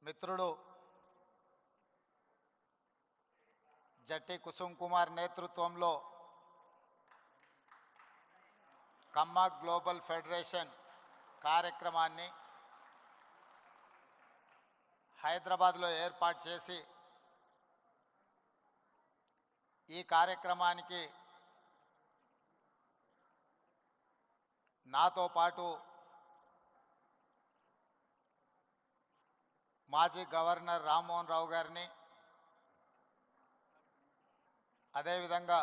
మిత్రుడు జట్టి కుసుమ్ కుమార్ నేతృత్వంలో కమ్మ global federation కార్యక్రమాన్ని హైదరాబాద్లో ఏర్పాటు చేసి ఈ కార్యక్రమానికి నాతో పాటు మాజీ గవర్నర్ రామ్మోహన్ రావు గారిని, అదేవిధంగా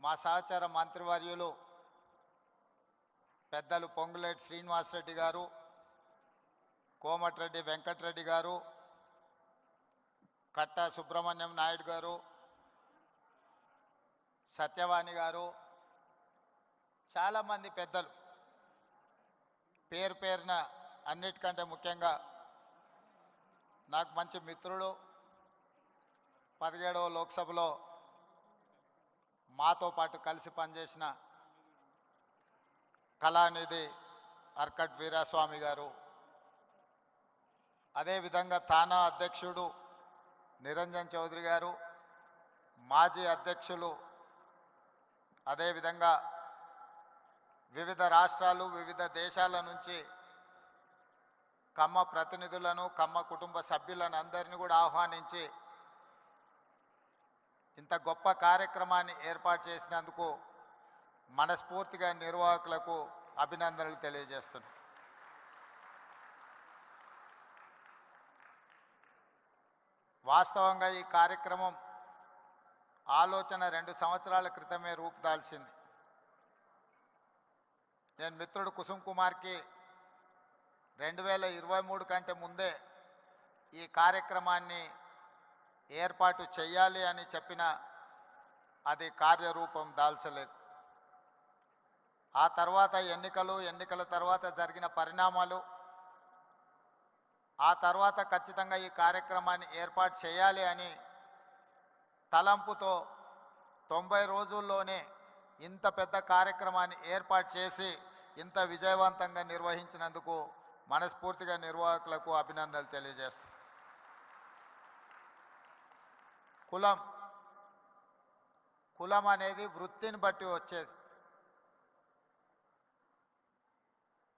మా సహచర మంత్రివర్యులు పెద్దలు పొంగులేటి శ్రీనివాసరెడ్డి గారు, కోమటిరెడ్డి వెంకటరెడ్డి గారు, కట్టా సుబ్రహ్మణ్యం నాయుడు గారు, సత్యవాణి గారు, చాలామంది పెద్దలు, పేరు పేరున అన్నిటికంటే ముఖ్యంగా నాకు మంచి మిత్రుడు, 17వ లోక్సభలో మాతో పాటు కలిసి పనిచేసిన కళానిధి అర్కట్ వీరాస్వామి గారు, అదేవిధంగా తానా అధ్యక్షుడు నిరంజన్ చౌదరి గారు, మాజీ అధ్యక్షులు, అదేవిధంగా వివిధ రాష్ట్రాలు వివిధ దేశాల నుంచి కమ్మ ప్రతినిధులను, కమ్మ కుటుంబ సభ్యులను అందరినీ కూడా ఆహ్వానించి ఇంత గొప్ప కార్యక్రమాన్ని ఏర్పాటు చేసినందుకు మనస్ఫూర్తిగా నిర్వాహకులకు అభినందనలు తెలియజేస్తున్నాను. వాస్తవంగా ఈ కార్యక్రమం ఆలోచన 2 సంవత్సరాల క్రితమే రూపుదాల్చింది. నేను మిత్రుడు కుసుమ్ కుమార్కి 2023 కంటే ముందే ఈ కార్యక్రమాన్ని ఏర్పాటు చేయాలి అని చెప్పిన అది కార్యరూపం దాల్చలేదు. ఆ తర్వాత ఎన్నికల తర్వాత జరిగిన పరిణామాలు, ఆ తర్వాత ఖచ్చితంగా ఈ కార్యక్రమాన్ని ఏర్పాటు చేయాలి అని తలంపుతో 90 రోజుల్లోనే ఇంత పెద్ద కార్యక్రమాన్ని ఏర్పాటు చేసి ఇంత విజయవంతంగా నిర్వహించినందుకు మనస్ఫూర్తిగా నిర్వాహకులకు అభినందనలు తెలియజేస్తాను. కులం అనేది వృత్తిని బట్టి వచ్చేది.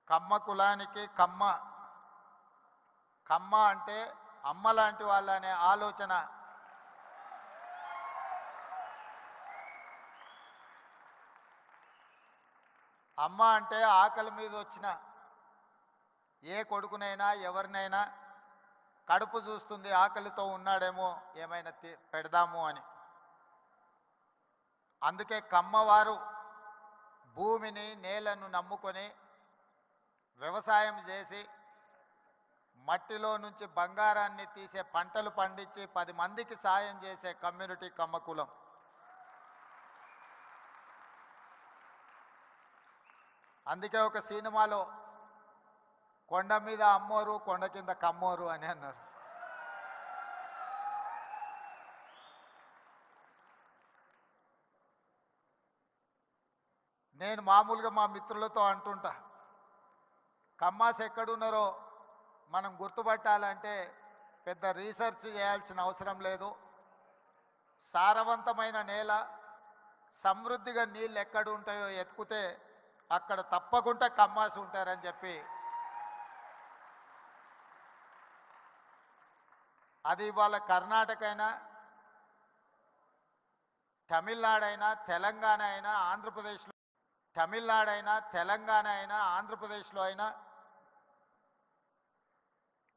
కమ్మ కులానికి కమ్మ అంటే అమ్మ లాంటి వాళ్ళనే ఆలోచన అమ్మ అంటే ఆకలి మీద వచ్చిన ఏ కొడుకునైనా ఎవరినైనా కడుపు చూస్తుంది, ఆకలితో ఉన్నాడేమో ఏమైనా పెడదాము అని. అందుకే కమ్మవారు భూమిని నేలను నమ్ముకొని వ్యవసాయం చేసి మట్టిలో నుంచి బంగారాన్ని తీసే పంటలు పండించి 10 మందికి సాయం చేసే కమ్యూనిటీ కమ్మ కులం. అందుకే ఒక సినిమాలో కొండ మీద అమ్మోరు కొండ కింద కమ్మోరు అని అన్నారు. నేను మామూలుగా మా మిత్రులతో అంటుంటా, కమ్మాస్ ఎక్కడున్నారో మనం గుర్తుపట్టాలంటే పెద్ద రీసెర్చ్ చేయాల్సిన అవసరం లేదు. సారవంతమైన నేల, సమృద్ధిగా నీళ్ళు ఎక్కడ ఉంటాయో ఎత్తుకుతే అక్కడ తప్పకుండా కమ్మాస్ ఉంటారని చెప్పి, అది ఇవాళ కర్ణాటక అయినా, తమిళనాడు అయినా, తెలంగాణ అయినా, ఆంధ్రప్రదేశ్లో, తమిళనాడు అయినా, తెలంగాణ అయినా, ఆంధ్రప్రదేశ్లో అయినా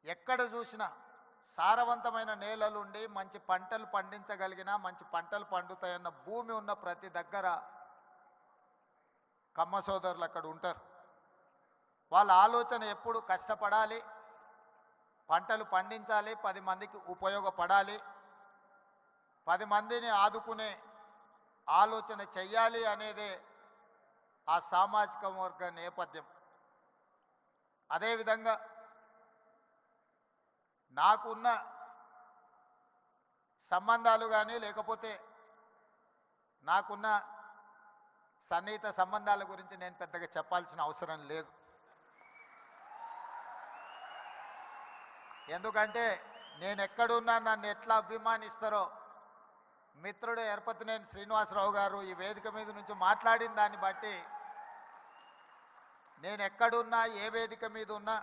ఎక్కడ చూసినా సారవంతమైన నేలలుండి మంచి పంటలు పండించగలిగిన, మంచి పంటలు పండుతాయన్న భూమి ఉన్న ప్రతి దగ్గర కమ్మ సోదరులు అక్కడ ఉంటారు. వాళ్ళ ఆలోచన ఎప్పుడు కష్టపడాలి, పంటలు పండించాలి, 10 మందికి ఉపయోగపడాలి, 10 మందిని ఆదుకునే ఆలోచన చెయ్యాలి అనేదే ఆ సామాజిక వర్గ నేపథ్యం. అదేవిధంగా నాకున్న సంబంధాలు కానీ, లేకపోతే నాకున్న సన్నిహిత సంబంధాల గురించి నేను పెద్దగా చెప్పాల్సిన అవసరం లేదు. ఎందుకంటే నేను ఎక్కడున్నా నన్ను ఎట్లా అభిమానిస్తారో మిత్రుడు ఎరపతినేని శ్రీనివాసరావు గారు ఈ వేదిక మీద నుంచి మాట్లాడిన దాన్ని బట్టి నేను ఎక్కడున్నా ఏ వేదిక మీద ఉన్నా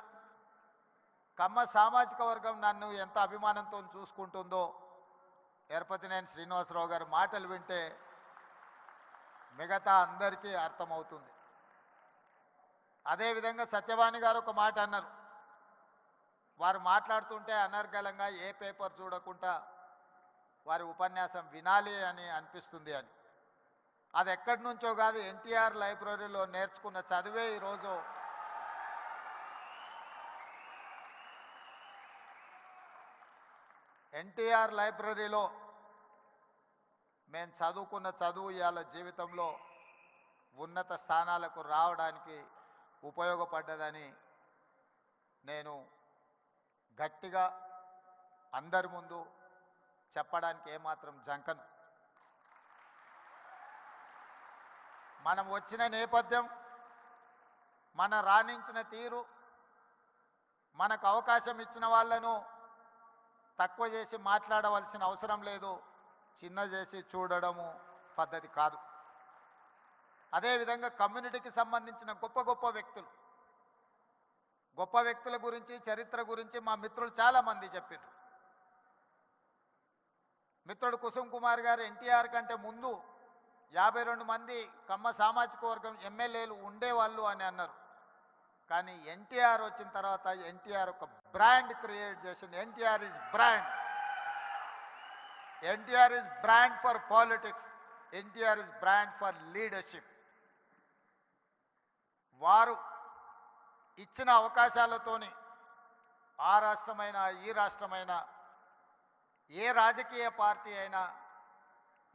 కమ్మ సామాజిక వర్గం నన్ను ఎంత అభిమానంతో చూసుకుంటుందో ఎరపతినేని శ్రీనివాసరావు గారి మాటలు వింటే మిగతా అందరికీ అర్థమవుతుంది. అదేవిధంగా సత్యవాణి గారు ఒక మాట అన్నారు. వారు మాట్లాడుతుంటే అనర్గళంగా ఏ పేపర్ చూడకుండా వారి ఉపన్యాసం వినాలి అని అనిపిస్తుంది అని. అది ఎక్కడి నుంచో కాదు, ఎన్టీఆర్ లైబ్రరీలో నేర్చుకున్న చదివే ఈరోజు ఎన్టీఆర్ లైబ్రరీలో మేము చదువుకున్న చదువు ఇవాళ జీవితంలో ఉన్నత స్థానాలకు రావడానికి ఉపయోగపడ్డదని నేను గట్టిగా అందరి ముందు చెప్పడానికి ఏమాత్రం జంకను. మనం వచ్చిన నేపథ్యం, మన రాణించిన తీరు, మనకు అవకాశం ఇచ్చిన వాళ్ళను తక్కువ చేసి మాట్లాడవలసిన అవసరం లేదు, చిన్న చేసి చూడడము పద్ధతి కాదు. అదేవిధంగా కమ్యూనిటీకి సంబంధించిన గొప్ప వ్యక్తుల గురించి చరిత్ర గురించి మా మిత్రులు చాలామంది చెప్పారు. మిత్రుడు కుసుమ్ కుమార్ గారు ఎన్టీఆర్ కంటే ముందు 52 మంది కమ్మ సామాజిక వర్గం ఎమ్మెల్యేలు ఉండేవాళ్ళు అని అన్నారు. కానీ ఎన్టీఆర్ వచ్చిన తర్వాత ఎన్టీఆర్ ఒక బ్రాండ్ క్రియేట్ చేసింది. NTR is brand for politics, NTR is brand for leadership. వారు ఇచ్చిన అవకాశాలతోని ఆ రాష్ట్రమైనా ఈ రాష్ట్రమైనా ఏ రాజకీయ పార్టీ అయినా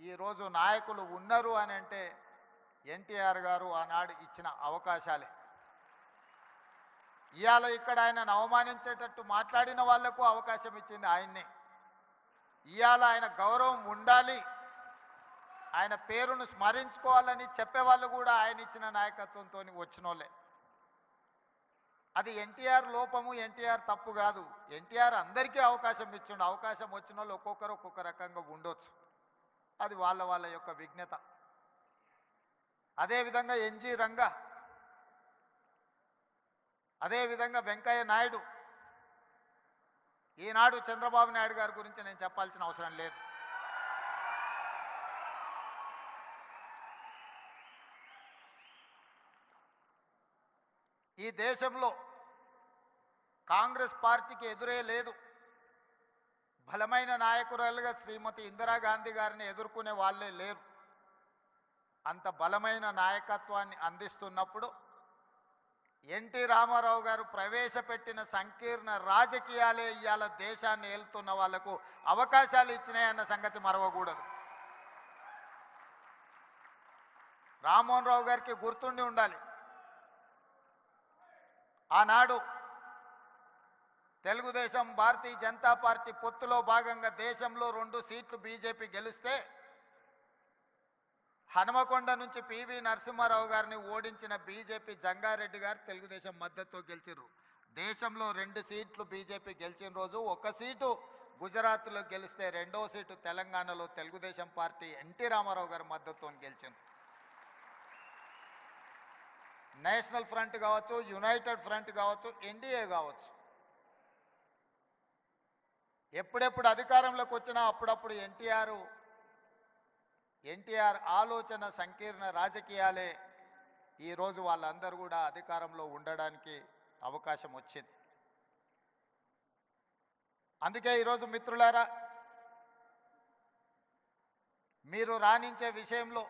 ఈరోజు నాయకులు ఉన్నారు అని అంటే ఎన్టీఆర్ గారు ఆనాడు ఇచ్చిన అవకాశాలే. ఇవాళ ఇక్కడ ఆయనను అవమానించేటట్టు మాట్లాడిన వాళ్లకు అవకాశం ఇచ్చింది ఆయన్నే. ఇవాళ ఆయన గౌరవం ఉండాలి, ఆయన పేరును స్మరించుకోవాలని చెప్పేవాళ్ళు కూడా ఆయన ఇచ్చిన నాయకత్వంతో వచ్చినోళ్ళే. అది ఎన్టీఆర్ లోపము, ఎన్టీఆర్ తప్పు కాదు. ఎన్టీఆర్ అందరికీ అవకాశం ఇచ్చిండు. అవకాశం వచ్చిన వాళ్ళు ఒక్కొక్కరు ఒక్కొక్క రకంగా ఉండొచ్చు, అది వాళ్ళ యొక్క విజ్ఞత. అదేవిధంగా ఎన్జి రంగా, అదేవిధంగా వెంకయ్య నాయుడు. ఈనాడు చంద్రబాబు నాయుడు గారి గురించి నేను చెప్పాల్సిన అవసరం లేదు. ఈ దేశంలో కాంగ్రెస్ పార్టీకి ఎదురే లేదు. బలమైన నాయకురాలుగా శ్రీమతి ఇందిరాగాంధీ గారిని ఎదుర్కొనే వాళ్ళే లేరు. అంత బలమైన నాయకత్వాన్ని అందిస్తున్నప్పుడు ఎన్టీ రామారావు గారు ప్రవేశపెట్టిన సంకీర్ణ రాజకీయాలే ఇవాళ దేశాన్ని ఏలుతున్న వాళ్లకు అవకాశాలు ఇచ్చినాయన్న సంగతి మరవకూడదు. రామ్మోహన్ రావు గారికి గుర్తుండి ఉండాలి, ఆనాడు తెలుగుదేశం భారతీయ జనతా పార్టీ పొత్తులో భాగంగా దేశంలో 2 సీట్లు బీజేపీ గెలిస్తే హనుమకొండ నుంచి పివి నరసింహారావు గారిని ఓడించిన బీజేపీ జంగారెడ్డి గారు తెలుగుదేశం మద్దతుతో గెలిచారు. దేశంలో 2 సీట్లు బీజేపీ గెలిచిన రోజు 1 సీటు గుజరాత్లో గెలిస్తే 2వ సీటు తెలంగాణలో తెలుగుదేశం పార్టీ ఎన్టీ రామారావు గారి మద్దతుతో గెలిచింది. నేషనల్ ఫ్రంట్ కావచ్చు, యునైటెడ్ ఫ్రంట్ కావచ్చు, ఎన్డీఏ కావచ్చు, ఎప్పుడెప్పుడు అధికారంలోకి వచ్చినా అప్పుడప్పుడు ఎన్టీఆర్ ఆలోచన సంకీర్ణ రాజకీయాలే ఈరోజు వాళ్ళందరూ కూడా అధికారంలో ఉండడానికి అవకాశం వచ్చింది. అందుకే ఈరోజు మిత్రులారా, మీరు రాణించే విషయంలో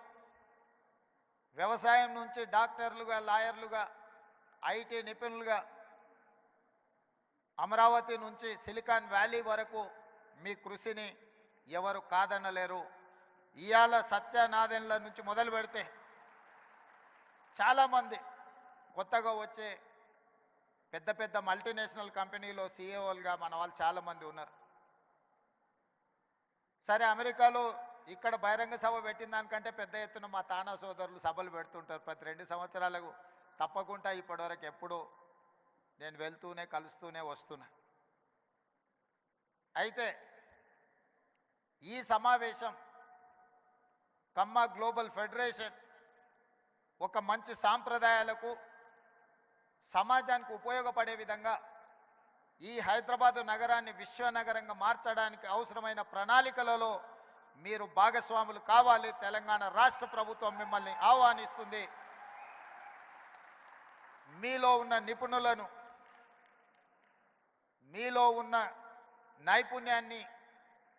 వ్యవసాయం నుంచి డాక్టర్లుగా, లాయర్లుగా, ఐటీ నిపుణులుగా, అమరావతి నుంచి సిలికాన్ వ్యాలీ వరకు మీ కృషిని ఎవరు కాదనలేరు. ఇవాళ సత్యనాదెన్ల నుంచి మొదలు పెడితే చాలామంది కొత్తగా వచ్చే పెద్ద మల్టీనేషనల్ కంపెనీలో సీఈఓలుగా మన వాళ్ళు చాలామంది ఉన్నారు. సరే, అమెరికాలో ఇక్కడ బహిరంగ సభ పెట్టిన దానికంటే పెద్ద ఎత్తున మా తానా సోదరులు సభలు పెడుతుంటారు ప్రతి 2 సంవత్సరాలకు. తప్పకుండా ఇప్పటివరకు ఎప్పుడూ నేను వెళ్తూనే కలుస్తూనే వస్తున్నా. అయితే ఈ సమావేశం కమ్మ గ్లోబల్ ఫెడరేషన్ ఒక మంచి సాంప్రదాయాలకు సమాజానికి ఉపయోగపడే విధంగా ఈ హైదరాబాదు నగరాన్ని విశ్వనగరంగా మార్చడానికి అవసరమైన ప్రణాళికలలో మీరు భాగస్వాములు కావాలి. తెలంగాణ రాష్ట్ర ప్రభుత్వం మిమ్మల్ని ఆహ్వానిస్తుంది. మీలో ఉన్న నిపుణులను, మీలో ఉన్న నైపుణ్యాన్ని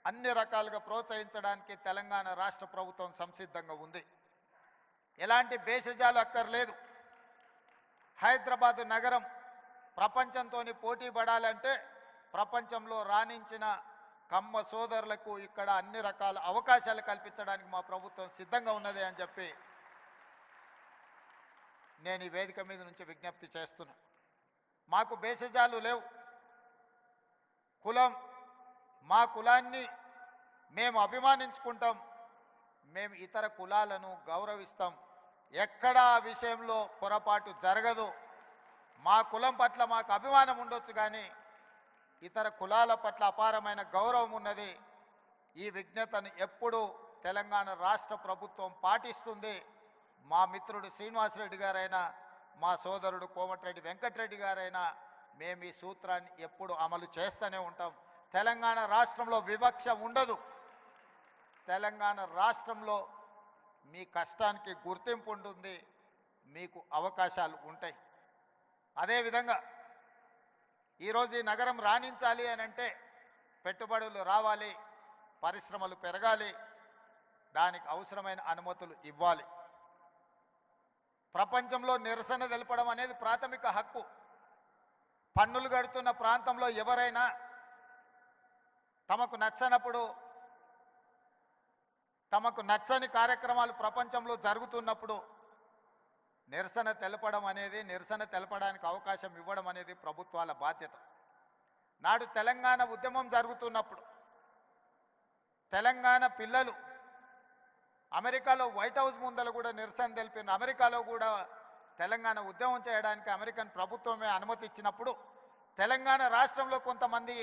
అన్ని రకాలుగా ప్రోత్సహించడానికి తెలంగాణ రాష్ట్ర ప్రభుత్వం సంసిద్ధంగా ఉంది. ఎలాంటి భేషజాలు అక్కర్లేదు. హైదరాబాదు నగరం ప్రపంచంతో పోటీ పడాలంటే ప్రపంచంలో రాణించిన కమ్మ సోదరులకు ఇక్కడ అన్ని రకాల అవకాశాలు కల్పించడానికి మా ప్రభుత్వం సిద్ధంగా ఉన్నది అని చెప్పి నేను ఈ వేదిక మీద నుంచి విజ్ఞప్తి చేస్తున్నా. మాకు భేషజాలు లేవు. కులం, మా కులాన్ని మేము అభిమానించుకుంటాం. మేము ఇతర కులాలను గౌరవిస్తాం. ఎక్కడా ఆ విషయంలో పొరపాటు జరగదు. మా కులం పట్ల మాకు అభిమానం ఉండొచ్చు, కానీ ఇతర కులాల పట్ల అపారమైన గౌరవం ఉన్నది. ఈ విజ్ఞతను ఎప్పుడూ తెలంగాణ రాష్ట్ర ప్రభుత్వం పాటిస్తుంది. మా మిత్రుడు శ్రీనివాసరెడ్డి గారైనా, మా సోదరుడు కోమటిరెడ్డి వెంకటరెడ్డి గారైనా మేము ఈ సూత్రాన్ని ఎప్పుడు అమలు చేస్తూనే ఉంటాం. తెలంగాణ రాష్ట్రంలో వివక్ష ఉండదు. తెలంగాణ రాష్ట్రంలో మీ కష్టానికి గుర్తింపు ఉంటుంది, మీకు అవకాశాలు ఉంటాయి. అదేవిధంగా ఈరోజు ఈ నగరం రాణించాలి అని అంటే పెట్టుబడులు రావాలి, పరిశ్రమలు పెరగాలి, దానికి అవసరమైన అనుమతులు ఇవ్వాలి. ప్రపంచంలో నిరసన తెలపడం అనేది ప్రాథమిక హక్కు. పన్నులు కడుతున్న ప్రాంతంలో ఎవరైనా తమకు నచ్చనప్పుడు, తమకు నచ్చని కార్యక్రమాలు ప్రపంచంలో జరుగుతున్నప్పుడు నిరసన తెలపడం అనేది, నిరసన తెలపడానికి అవకాశం ఇవ్వడం అనేది ప్రభుత్వాల బాధ్యత. నాడు తెలంగాణ ఉద్యమం జరుగుతున్నప్పుడు తెలంగాణ పిల్లలు అమెరికాలో వైట్ హౌస్ ముందర కూడా నిరసన తెలిపిన, అమెరికాలో కూడా తెలంగాణ ఉద్యమం చేయడానికి అమెరికన్ ప్రభుత్వమే అనుమతి ఇచ్చినప్పుడు తెలంగాణ రాష్ట్రంలో కొంతమంది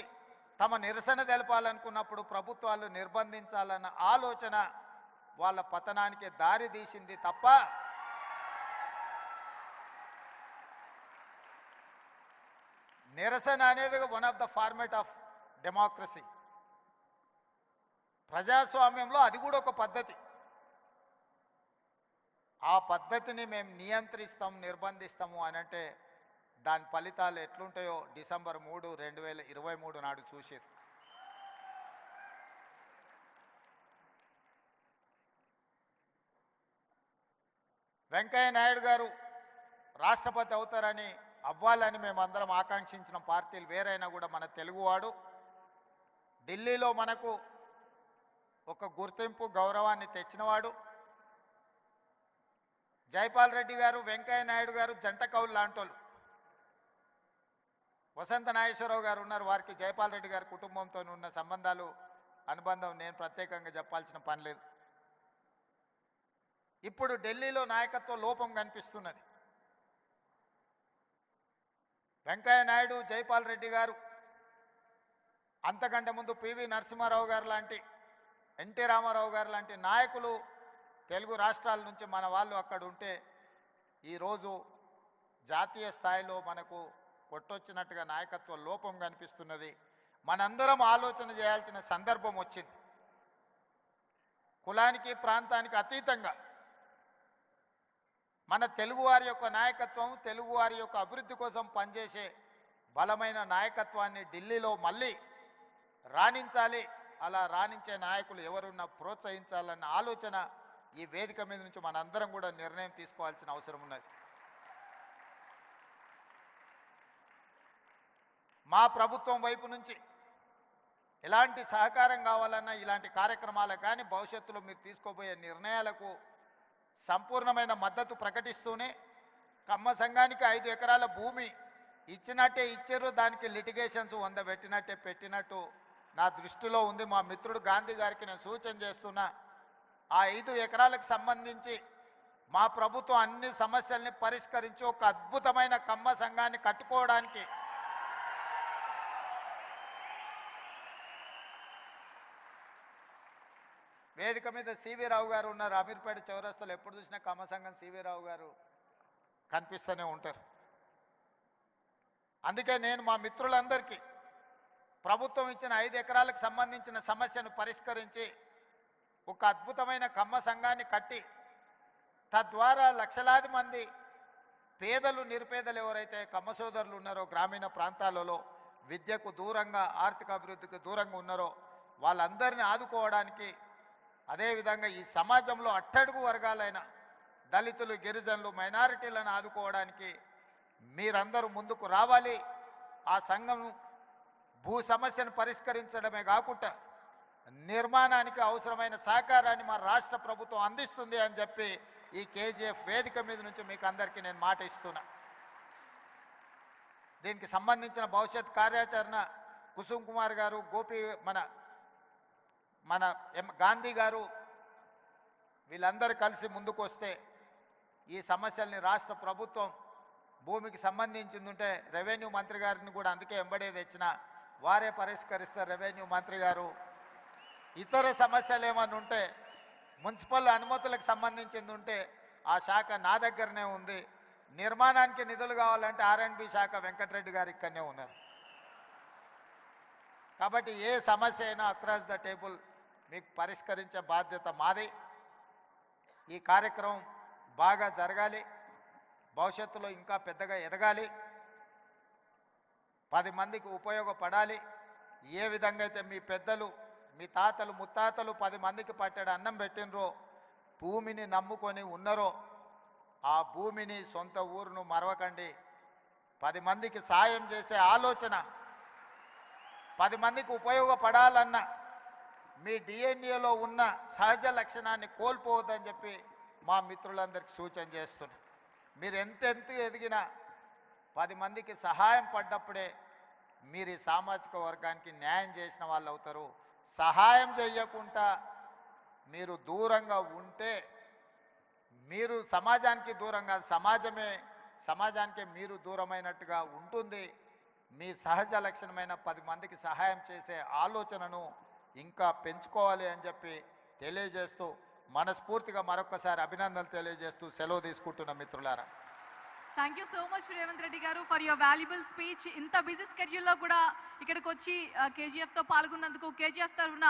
తమ నిరసన తెలపాలనుకున్నప్పుడు ప్రభుత్వాలు నిర్బంధించాలన్న ఆలోచన వాళ్ళ పతనానికి దారి తీసింది తప్ప నిరసన అనేది one of the format of democracy. ప్రజాస్వామ్యంలో అది కూడా ఒక పద్ధతి. ఆ పద్ధతిని మేము నియంత్రిస్తాం, నిర్బంధిస్తాము అని అంటే దాని ఫలితాలు ఎట్లుంటాయో డిసెంబర్ 3, 2023 నాడు చూసేది. వెంకయ్య నాయుడు గారు రాష్ట్రపతి అవుతారని, అవ్వాలని మేమందరం ఆకాంక్షించిన పార్టీలు వేరైనా కూడా మన తెలుగువాడు ఢిల్లీలో మనకు ఒక గుర్తింపు, గౌరవాన్ని తెచ్చినవాడు. జైపాల్ రెడ్డి గారు, వెంకయ్య నాయుడు గారు జంట కౌలు లాంటోళ్ళు. వసంత నాగేశ్వరరావు గారు ఉన్నారు, వారికి జైపాల్ రెడ్డి గారి కుటుంబంతో ఉన్న సంబంధాలు, అనుబంధం నేను ప్రత్యేకంగా చెప్పాల్సిన పని లేదు. ఇప్పుడు ఢిల్లీలో నాయకత్వ లోపం కనిపిస్తున్నది. వెంకయ్య నాయుడు, జైపాల్ రెడ్డి గారు, అంతకంటే ముందు పివి నరసింహారావు గారు లాంటి, ఎన్టీ రామారావు గారు లాంటి నాయకులు తెలుగు రాష్ట్రాల నుంచి మన వాళ్ళు అక్కడ ఉంటే ఈరోజు జాతీయ స్థాయిలో మనకు కొట్టొచ్చినట్టుగా నాయకత్వ లోపం కనిపిస్తున్నది. మనందరం ఆలోచన చేయాల్సిన సందర్భం వచ్చింది. కులానికి, ప్రాంతానికి అతీతంగా మన తెలుగువారి యొక్క నాయకత్వం, తెలుగువారి యొక్క అభివృద్ధి కోసం పనిచేసే బలమైన నాయకత్వాన్ని ఢిల్లీలో మళ్ళీ రాణించాలి. అలా రాణించే నాయకులు ఎవరున్నా ప్రోత్సహించాలన్న ఆలోచన ఈ వేదిక మీద నుంచి మనందరం కూడా నిర్ణయం తీసుకోవాల్సిన అవసరం ఉన్నది. మా ప్రభుత్వం వైపు నుంచి ఎలాంటి సహకారం కావాలన్నా, ఇలాంటి కార్యక్రమాలకు కానీ భవిష్యత్తులో మీరు తీసుకోబోయే నిర్ణయాలకు సంపూర్ణమైన మద్దతు ప్రకటిస్తూనే, కమ్మ సంఘానికి 5 ఎకరాల భూమి ఇచ్చినట్టే ఇచ్చారు, దానికి లిటిగేషన్స్ 100 పెట్టినట్టే పెట్టినట్టు నా దృష్టిలో ఉంది. మా మిత్రుడు గాంధీ గారికి నేను సూచన చేస్తున్నా, ఆ 5 ఎకరాలకు సంబంధించి మా ప్రభుత్వం అన్ని సమస్యల్ని పరిష్కరించి ఒక అద్భుతమైన కమ్మ సంఘాన్ని కట్టుకోవడానికి వేదిక మీద సివి రావు గారు ఉన్నారు. అమీర్పేట చౌరస్తాలో ఎప్పుడు చూసినా కమ్మ సంఘం సివి రావు గారు కనిపిస్తూనే ఉంటారు. అందుకే నేను మా మిత్రులందరికీ ప్రభుత్వం ఇచ్చిన 5 ఎకరాలకు సంబంధించిన సమస్యను పరిష్కరించి ఒక అద్భుతమైన కమ్మ సంఘాన్ని కట్టి తద్వారా లక్షలాది మంది పేదలు నిరుపేదలు ఎవరైతే కమ్మ సోదరులు ఉన్నారో గ్రామీణ ప్రాంతాలలో విద్యకు దూరంగా ఆర్థిక అభివృద్ధికి దూరంగా ఉన్నారో వాళ్ళందరినీ ఆదుకోవడానికి, అదేవిధంగా ఈ సమాజంలో అట్టడుగు వర్గాలైన దళితులు, గిరిజనులు, మైనారిటీలను ఆదుకోవడానికి మీరందరూ ముందుకు రావాలి. ఆ సంఘం భూ సమస్యను పరిష్కరించడమే కాకుండా నిర్మాణానికి అవసరమైన సహకారాన్ని మా రాష్ట్ర ప్రభుత్వం అందిస్తుంది అని చెప్పి ఈ కేజీఎఫ్ వేదిక మీద నుంచి మీకు అందరికీ నేను మాట ఇస్తున్నా. దీనికి సంబంధించిన భవిష్యత్ కార్యాచరణ కుసుమ్ కుమార్ గారు, గోపి మన గాంధీ గారు వీళ్ళందరూ కలిసి ముందుకు వస్తే ఈ సమస్యల్ని రాష్ట్ర ప్రభుత్వం భూమికి సంబంధించిందంటే రెవెన్యూ మంత్రి గారిని కూడా అందుకే ఎంబడే తెచ్చిన వారే పరిష్కరిస్తారు. రెవెన్యూ మంత్రి గారు ఇతర సమస్యలు ఏమన్నా ఉంటే మున్సిపల్ అనుమతులకు సంబంధించింది ఉంటే ఆ శాఖ నా దగ్గరనే ఉంది. నిర్మాణానికి నిధులు కావాలంటే R&B శాఖ వెంకటరెడ్డి గారు ఇక్కడనే ఉన్నారు. కాబట్టి ఏ సమస్య అయినా అక్రాస్ ద టేబుల్ మీకు పరిష్కరించే బాధ్యత మాది. ఈ కార్యక్రమం బాగా జరగాలి, భవిష్యత్తులో ఇంకా పెద్దగా ఎదగాలి, 10 మందికి ఉపయోగపడాలి. ఏ విధంగా అయితే మీ పెద్దలు, మీ తాతలు, ముత్తాతలు 10 మందికి పట్టెడు అన్నం పెట్టినరో, భూమిని నమ్ముకొని ఉన్నారో, ఆ భూమిని, సొంత ఊరును మరవకండి. 10 మందికి సాయం చేసే ఆలోచన, 10 మందికి ఉపయోగపడాలన్న మీ డిఎన్ఏలో ఉన్న సహజ లక్షణాన్ని కోల్పోవద్దని చెప్పి మా మిత్రులందరికీ సూచన చేస్తున్నా. మీరు ఎంతెంత ఎదిగినా 10 మందికి సహాయం పడ్డప్పుడే మీరు ఈ సామాజిక వర్గానికి న్యాయం చేసిన వాళ్ళు అవుతారు. సహాయం చేయకుండా మీరు దూరంగా ఉంటే మీరు సమాజానికి దూరం కాదు, సమాజానికి మీరు దూరమైనట్టుగా ఉంటుంది. మీ సహజ లక్షణమైన 10 మందికి సహాయం చేసే ఆలోచనను ఇంకా పెంచుకోవాలి అని చెప్పి తెలియజేస్తూ మనస్ఫూర్తిగా మరొకసారి అభినందనలు తెలియజేస్తూ సెలవు తీసుకుంటున్న మిత్రులారా. Thank you so much Revanth Reddy గారు ఫర్ యువర్ వాల్యుబుల్ స్పీచ్. ఇంత బిజీ స్కెడ్యూల్లో కూడా ఇక్కడికి వచ్చి కేజీఎఫ్తో పాల్గొన్నందుకు కేజీఎఫ్ తరఫున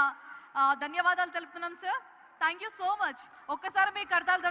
ధన్యవాదాలు తెలుపుతున్నాం sir. Thank you so much. ఒక్కసారి మీ కర్తాలు